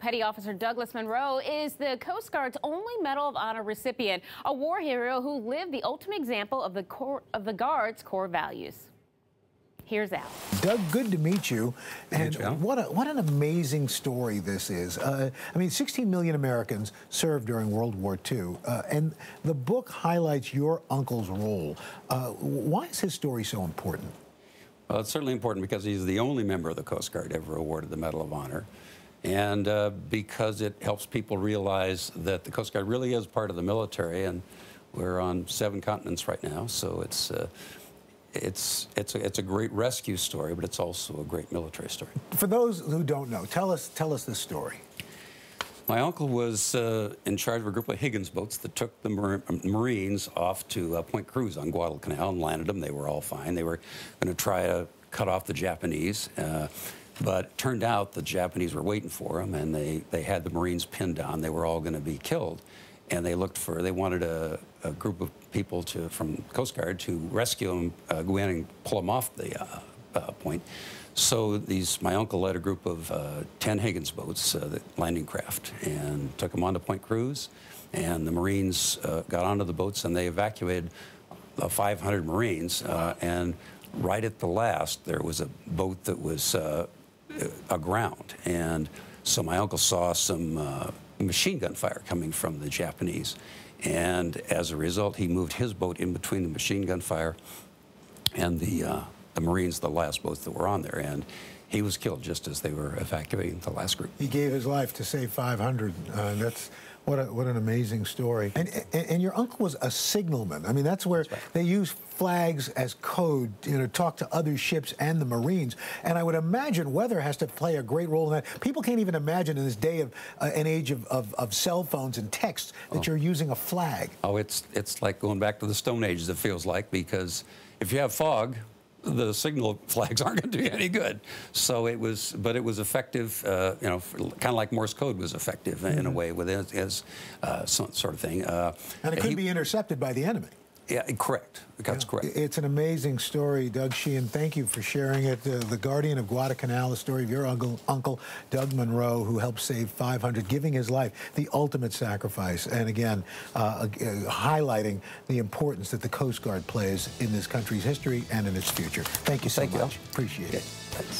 Petty Officer Douglas Munro is the Coast Guard's only Medal of Honor recipient, a war hero who lived the ultimate example of the Guard's core values. Here's Al. Doug, good to meet you. And what an amazing story this is. I mean, 16 million Americans served during World War II, and the book highlights your uncle's role. Why is his story so important? Well, it's certainly important because he's the only member of the Coast Guard ever awarded the Medal of Honor, and because it helps people realize that the Coast Guard really is part of the military, and we're on 7 continents right now, so it's a great rescue story, but it's also a great military story. For those who don't know, tell us this story. My uncle was in charge of a group of Higgins boats that took the Marines off to Point Cruz on Guadalcanal and landed them. They were all fine. They were going to try to cut off the Japanese, but it turned out the Japanese were waiting for them, and they had the Marines pinned down. They were all going to be killed, and they wanted a group of people from Coast Guard to rescue them, go in and pull them off the point. So my uncle led a group of 10 Higgins boats, the landing craft, and took them onto Point Cruz, and the Marines got onto the boats and they evacuated 500 Marines, and right at the last there was a boat that was aground, and so my uncle saw some machine gun fire coming from the Japanese, and as a result he moved his boat in between the machine gun fire and the Marines, the last boats that were on there, and he was killed just as they were evacuating the last group. He gave his life to save 500. That's what an amazing story. And your uncle was a signalman. I mean, that's where they use flags as code, to talk to other ships and the Marines. And I would imagine weather has to play a great role in that. People can't even imagine in this day of an age of cell phones and texts that you're using a flag. Oh, it's like going back to the Stone Age, it feels like, because if you have fog, the signal flags aren't going to do you any good. So it was effective, kind of like Morse code was effective in a way with his sort of thing. And it could be intercepted by the enemy. Yeah, correct. That's correct. It's an amazing story, Doug Sheehan. Thank you for sharing it. The Guardian of Guadalcanal, the story of your uncle, Doug Munro, who helped save 500, giving his life, the ultimate sacrifice. And again, highlighting the importance that the Coast Guard plays in this country's history and in its future. Thank you so much. Appreciate it. Thanks.